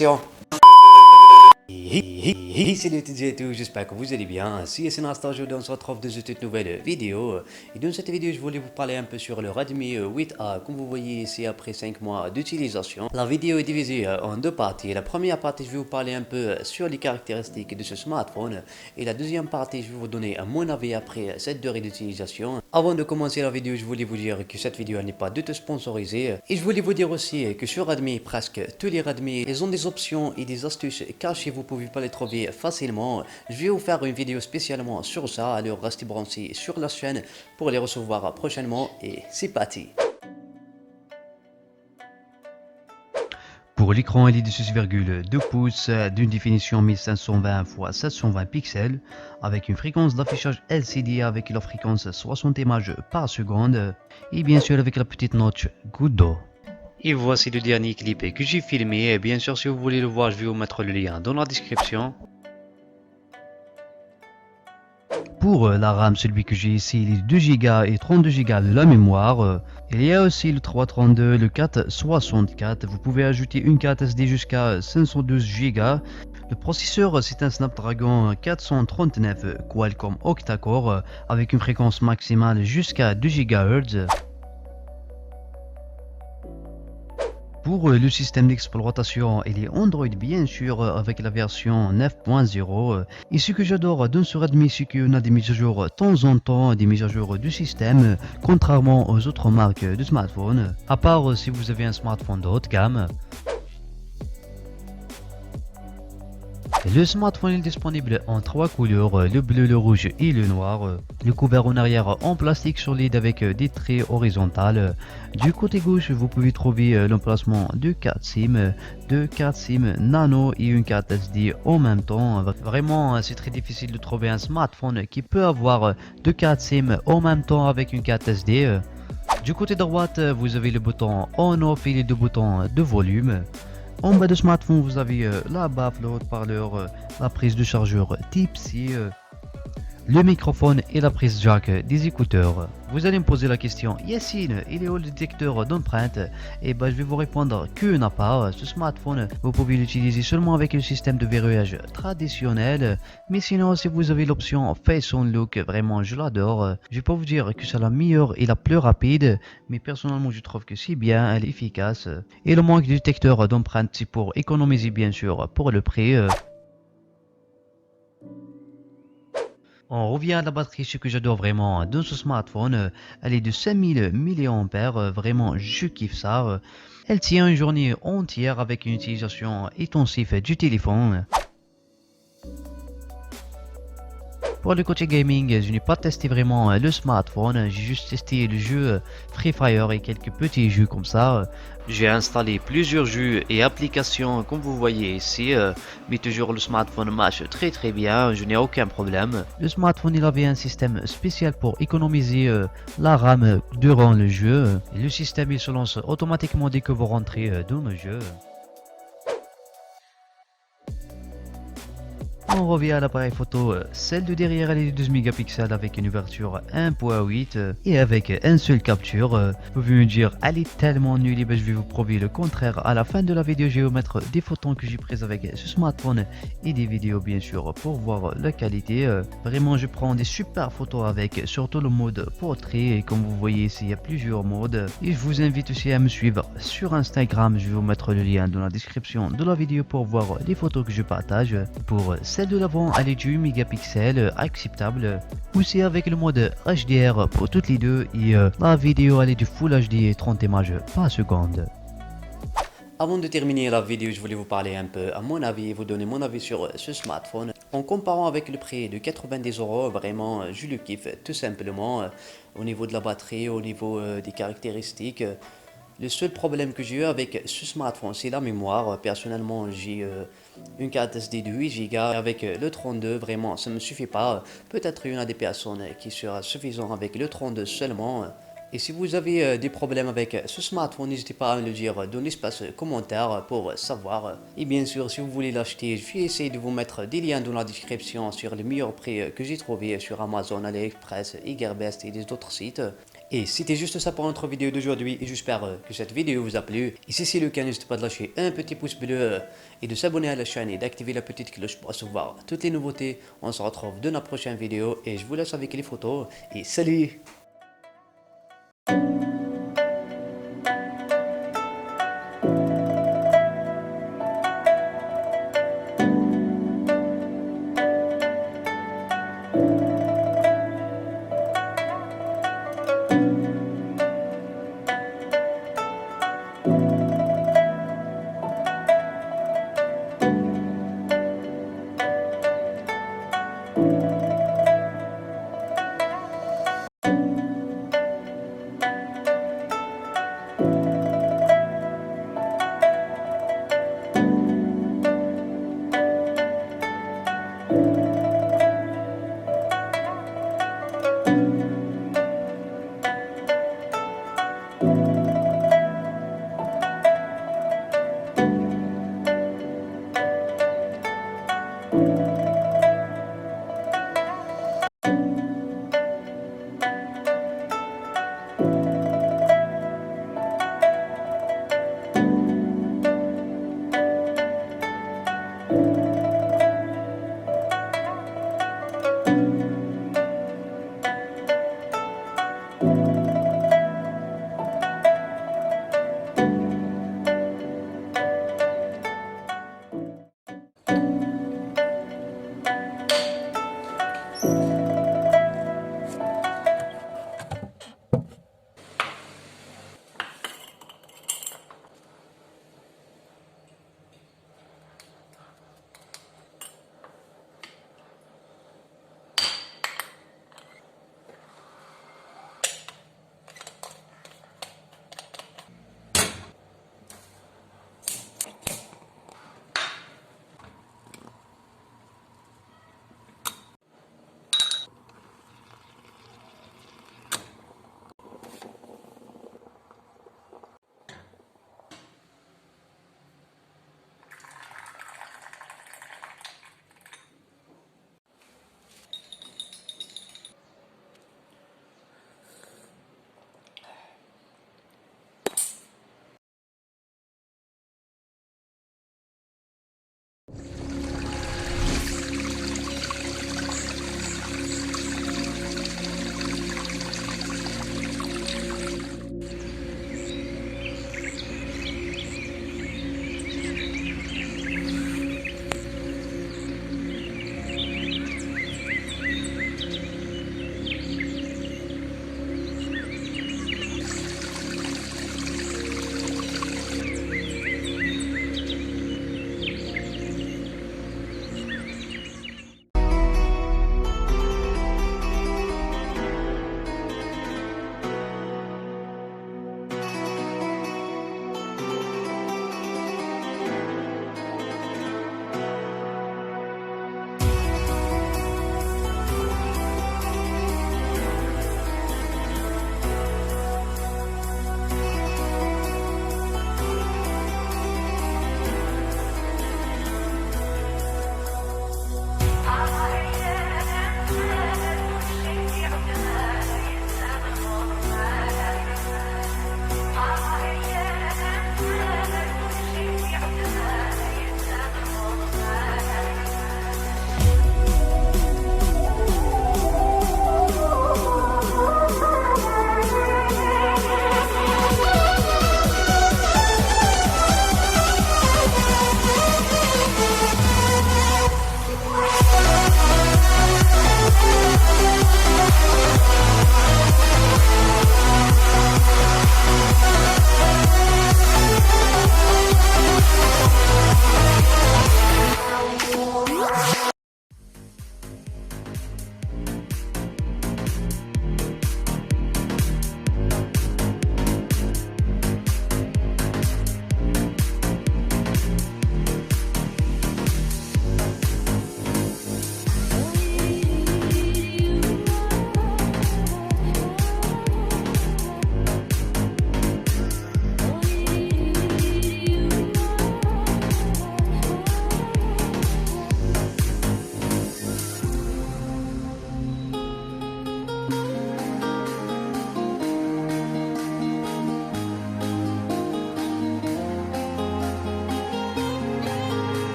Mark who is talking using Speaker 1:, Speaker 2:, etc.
Speaker 1: action. Salut toutes et tous, j'espère que vous allez bien. Si c'est l'instant, aujourd'hui on se retrouve dans une toute nouvelle vidéo. Et dans cette vidéo, je voulais vous parler un peu sur le Redmi 8A. Comme vous voyez ici, après 5 mois d'utilisation, la vidéo est divisée en deux parties. La première partie, je vais vous parler un peu sur les caractéristiques de ce smartphone. Et la deuxième partie, je vais vous donner mon avis après cette durée d'utilisation. Avant de commencer la vidéo, je voulais vous dire que cette vidéo n'est pas du tout sponsorisée. Et je voulais vous dire aussi que sur Redmi, presque tous les Redmi, ils ont des options et des astuces cachées. Vous pouvez pas les trouver facilement. Je vais vous faire une vidéo spécialement sur ça, alors restez branchés sur la chaîne pour les recevoir prochainement et c'est parti.
Speaker 2: Pour l'écran, il est de 6,2 pouces d'une définition 1520 x 720 pixels avec une fréquence d'affichage LCD avec la fréquence 60 images par seconde et bien sûr avec la petite notch goutte d'eau. Et voici le dernier clip que j'ai filmé et bien sûr si vous voulez le voir je vais vous mettre le lien dans la description. Pour la RAM, celui que j'ai ici, il est 2 Go et 32 Go de la mémoire. Il y a aussi le 332, le 464. Vous pouvez ajouter une carte SD jusqu'à 512 Go. Le processeur, c'est un Snapdragon 439 Qualcomm octa-core avec une fréquence maximale jusqu'à 2 GHz. Pour le système d'exploitation, il est Android bien sûr avec la version 9.0. Et ce que j'adore dans ce Redmi, c'est qu'on a des mises à jour de temps en temps, des mises à jour du système, contrairement aux autres marques de smartphones. À part si vous avez un smartphone de haute gamme. Le smartphone est disponible en 3 couleurs, le bleu, le rouge et le noir. Le couvert en arrière en plastique solide avec des traits horizontales. Du côté gauche, vous pouvez trouver l'emplacement de 4 SIM, de 4 SIM nano et une carte SD en même temps. Vraiment, c'est très difficile de trouver un smartphone qui peut avoir 2 cartes SIM en même temps avec une carte SD. Du côté droite, vous avez le bouton on-off et les deux boutons de volume. En bas du smartphone, vous avez la baffe, le haut-parleur, la prise de chargeur Type-C, le microphone et la prise jack des écouteurs. Vous allez me poser la question, Yassine, il est où le détecteur d'empreinte? Et ben je vais vous répondre que n'a pas. Ce smartphone, vous pouvez l'utiliser seulement avec le système de verrouillage traditionnel. Mais sinon, si vous avez l'option Face Unlock, vraiment je l'adore. Je vais pas vous dire que c'est la meilleure et la plus rapide, mais personnellement je trouve que c'est bien, elle est efficace. Et le manque de détecteur d'empreinte, c'est pour économiser bien sûr pour le prix. On revient à la batterie, ce que j'adore vraiment dans ce smartphone, elle est de 5000 mAh, vraiment je kiffe ça. Elle tient une journée entière avec une utilisation intensive du téléphone. Pour le côté gaming, je n'ai pas testé vraiment le smartphone, j'ai juste testé le jeu Free Fire et quelques petits jeux comme ça. J'ai installé plusieurs jeux et applications comme vous voyez ici, mais toujours le smartphone marche très bien, je n'ai aucun problème. Le smartphone il avait un système spécial pour économiser la RAM durant le jeu. Et le système il se lance automatiquement dès que vous rentrez dans le jeu. On revient à l'appareil photo, celle de derrière elle est de 12 mégapixels avec une ouverture 1.8 et avec un seul capture. Vous pouvez me dire elle est tellement nulle, et ben je vais vous prouver le contraire. À la fin de la vidéo je vais vous mettre des photos que j'ai prises avec ce smartphone et des vidéos bien sûr pour voir la qualité. Vraiment je prends des super photos avec, surtout le mode portrait et comme vous voyez ici il y a plusieurs modes. Et je vous invite aussi à me suivre sur Instagram, je vais vous mettre le lien dans la description de la vidéo pour voir les photos que je partage. Pour celle de l'avant, elle est du 8 mégapixels, acceptable. Aussi avec le mode HDR pour toutes les deux et la vidéo elle est du Full HD 30 images par seconde.
Speaker 1: Avant de terminer la vidéo, je voulais vous parler un peu à mon avis, vous donner mon avis sur ce smartphone. En comparant avec le prix de 90 €, vraiment je le kiffe tout simplement au niveau de la batterie, au niveau des caractéristiques. Le seul problème que j'ai eu avec ce smartphone, c'est la mémoire. Personnellement, j'ai une carte SD de 8 Go avec le 32. Vraiment, ça ne me suffit pas. Peut-être il y en a des personnes qui sera suffisant avec le 32 seulement. Et si vous avez des problèmes avec ce smartphone, n'hésitez pas à me le dire dans l'espace commentaire pour savoir. Et bien sûr, si vous voulez l'acheter, je vais essayer de vous mettre des liens dans la description sur les meilleurs prix que j'ai trouvé sur Amazon, AliExpress, Gearbest et des autres sites. Et c'était juste ça pour notre vidéo d'aujourd'hui et j'espère que cette vidéo vous a plu. Et si c'est le cas, n'hésitez pas de lâcher un petit pouce bleu et de s'abonner à la chaîne et d'activer la petite cloche pour recevoir toutes les nouveautés. On se retrouve dans la prochaine vidéo et je vous laisse avec les photos et salut!